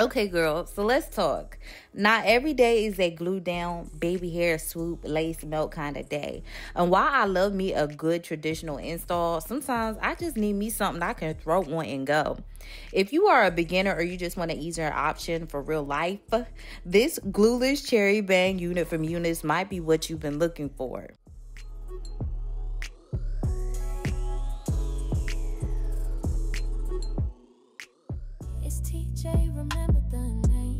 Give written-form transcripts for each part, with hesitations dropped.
Okay, girl, so let's talk. Not every day is a glue down, baby hair swoop, lace melt kind of day. And while I love me a good traditional install, sometimes I just need me something I can throw on and go. If you are a beginner or you just want an easier option for real life, this glueless cherry bang unit from UNice might be what you've been looking for. It's TJ, remember the name.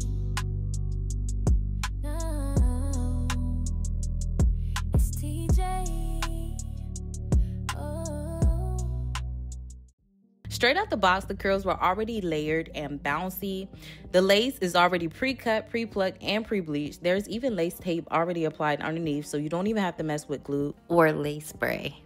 No, it's TJ. Oh. Straight out the box, the curls were already layered and bouncy. The lace is already pre-cut, pre-plucked, and pre-bleached. There's even lace tape already applied underneath, so you don't even have to mess with glue or lace spray.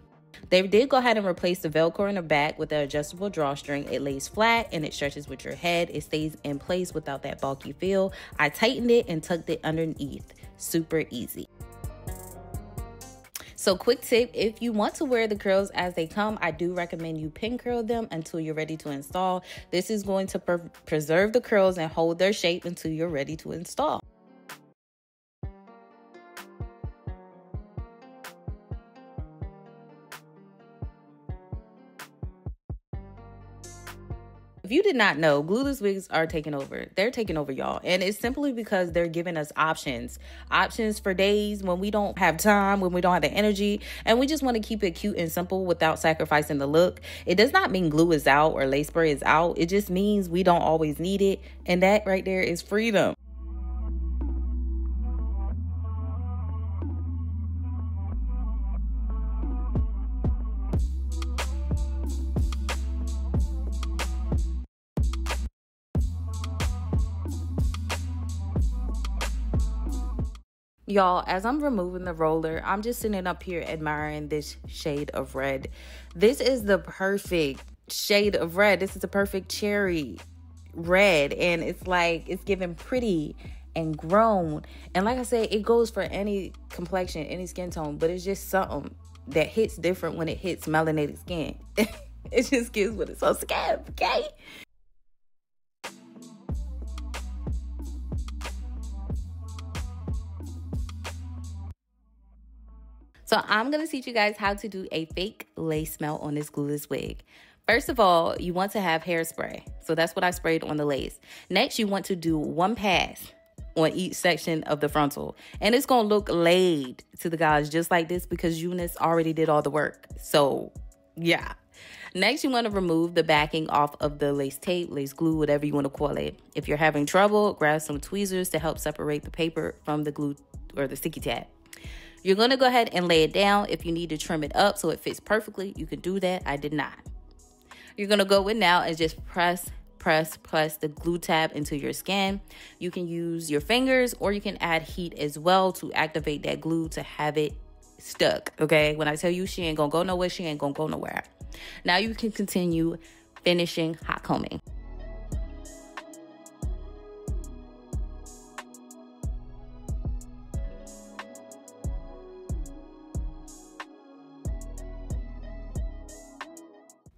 They did go ahead and replace the Velcro in the back with the adjustable drawstring. It lays flat and it stretches with your head. It stays in place without that bulky feel. I tightened it and tucked it underneath. Super easy. So quick tip, if you want to wear the curls as they come, I do recommend you pin curl them until you're ready to install. This is going to preserve the curls and hold their shape until you're ready to install. If you did not know, Glueless wigs are taking over. They're taking over, y'all. And it's simply because they're giving us options. Options for days when we don't have time, when we don't have the energy, and we just want to keep it cute and simple without sacrificing the look. It does not mean glue is out or lace spray is out. It just means we don't always need it. And that right there is freedom. Y'all, as I'm removing the roller, I'm just sitting up here admiring this shade of red. This is the perfect shade of red. This is the perfect cherry red. And it's like, it's giving pretty and grown. And like I said, it goes for any complexion, any skin tone. But it's just something that hits different when it hits melanated skin. It just gives what it's on skin, okay? So I'm going to teach you guys how to do a fake lace melt on this glueless wig. First of all, you want to have hairspray. So that's what I sprayed on the lace. Next, you want to do one pass on each section of the frontal. And it's going to look laid to the guys just like this because UNice already did all the work. So yeah. Next, you want to remove the backing off of the lace tape, lace glue, whatever you want to call it. If you're having trouble, grab some tweezers to help separate the paper from the glue or the sticky tab. You're going to go ahead and lay it down. If you need to trim it up so it fits perfectly, you can do that. I did not. You're going to go in now and just press the glue tab into your skin. You can use your fingers or you can add heat as well to activate that glue to have it stuck, okay? When I tell you she ain't going to go nowhere, she ain't going to go nowhere. Now you can continue finishing hot combing.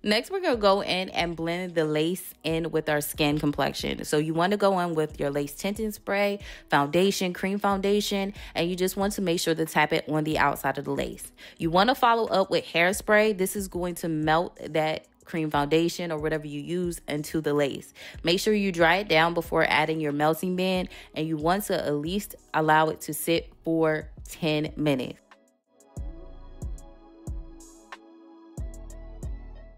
Next, we're going to go in and blend the lace in with our skin complexion. So you want to go in with your lace tinting spray, foundation, cream foundation, and you just want to make sure to tap it on the outside of the lace. You want to follow up with hairspray. This is going to melt that cream foundation or whatever you use into the lace. Make sure you dry it down before adding your melting band, and you want to at least allow it to sit for 10 minutes.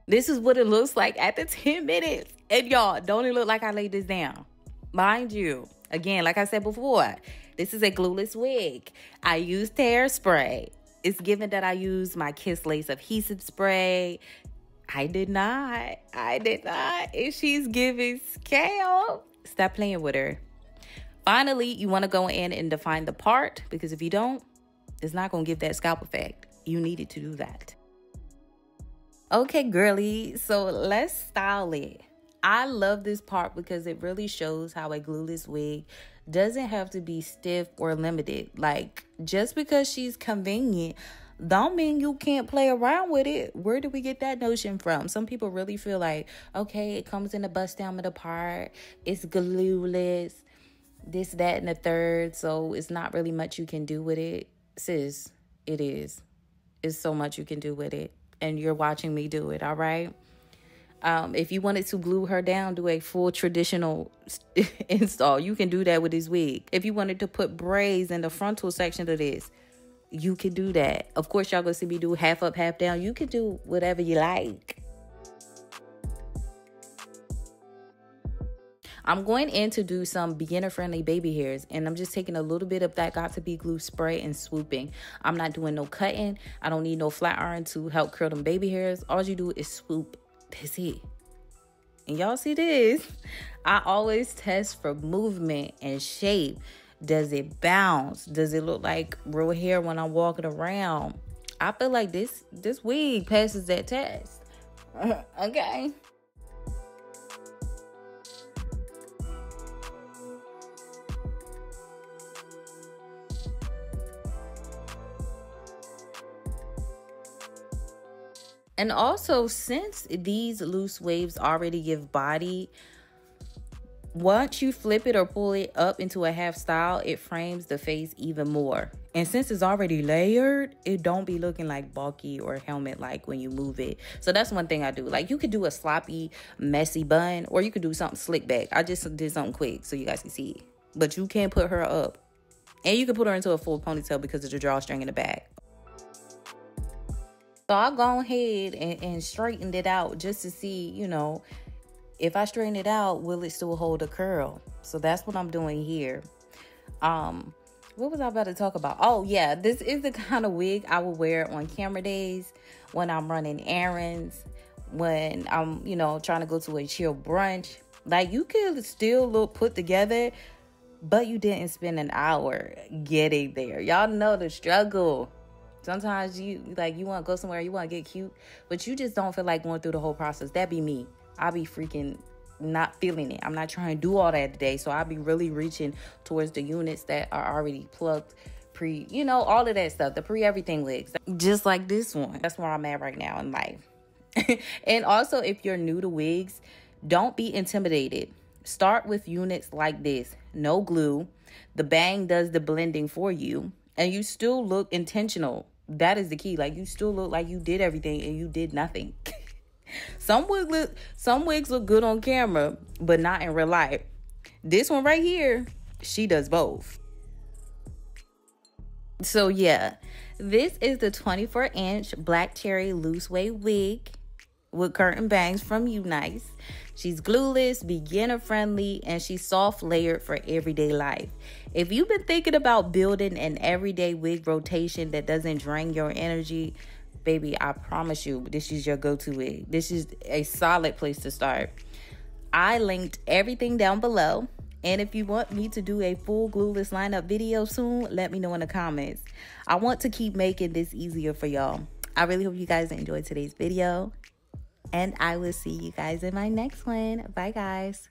This is what it looks like at the 10 minutes. And y'all, don't it look like I laid this down? Mind you, again, like I said before, this is a glueless wig. I used hairspray. It's given that I used my Kiss Lace adhesive spray. I did not. And she's giving scale. Stop playing with her. Finally, you want to go in and define the part, because if you don't, it's not going to give that scalp effect. You needed to do that. Okay, girly, so let's style it. I love this part because it really shows how a glueless wig doesn't have to be stiff or limited. Like, just because she's convenient don't mean you can't play around with it. Where do we get that notion from? Some people really feel like, okay, it comes in a bust diameter part, it's glueless, this, that, and the third, so it's not really much you can do with it. Sis, it is. It's so much you can do with it, and you're watching me do it, all right? If you wanted to glue her down, do a full traditional install, you can do that with this wig. If you wanted to put braids in the frontal section of this, you can do that. Of course, y'all gonna see me do half up, half down. You can do whatever you like. I'm going in to do some beginner-friendly baby hairs, and I'm just taking a little bit of that Got2b glue spray and swooping. I'm not doing no cutting. I don't need no flat iron to help curl them baby hairs. All you do is swoop. That's it. And y'all see this? I always test for movement and shape. Does it bounce? Does it look like real hair when I'm walking around? I feel like this wig passes that test. Okay. And also, since these loose waves already give body, once you flip it or pull it up into a half style, it frames the face even more. And since it's already layered, it don't be looking like bulky or helmet like when you move it. So that's one thing I do. Like, you could do a sloppy, messy bun, or you could do something slick back. I just did something quick so you guys can see it. But you can put her up. And you can put her into a full ponytail because of the drawstring in the back. So I'll go ahead and straightened it out just to see, you know, if I straighten it out, will it still hold a curl? So that's what I'm doing here. What was I about to talk about? Oh, yeah, this is the kind of wig I will wear on camera days, when I'm running errands, when I'm, you know, trying to go to a chill brunch. Like, you could still look put together, but you didn't spend an hour getting there. Y'all know the struggle. Sometimes you want to go somewhere, you want to get cute, but you just don't feel like going through the whole process. That be me. I'll be freaking not feeling it. I'm not trying to do all that today. So I'll be really reaching towards the units that are already plucked, you know, all of that stuff. The pre-everything wigs. Just like this one. That's where I'm at right now in life. And also, if you're new to wigs, don't be intimidated. Start with units like this. No glue. The bang does the blending for you. And you still look intentional. That is the key. Like, you still look like you did everything and you did nothing. Some wigs look good on camera, but not in real life. This one right here, she does both. So yeah, this is the 24-inch black cherry loose wave wig with curtain bangs from UNice. She's glueless, beginner friendly, and she's soft layered for everyday life. If you've been thinking about building an everyday wig rotation that doesn't drain your energy, baby, I promise you, this is your go-to wig. This is a solid place to start. I linked everything down below. And if you want me to do a full glueless lineup video soon, let me know in the comments. I want to keep making this easier for y'all. I really hope you guys enjoyed today's video. And I will see you guys in my next one. Bye, guys.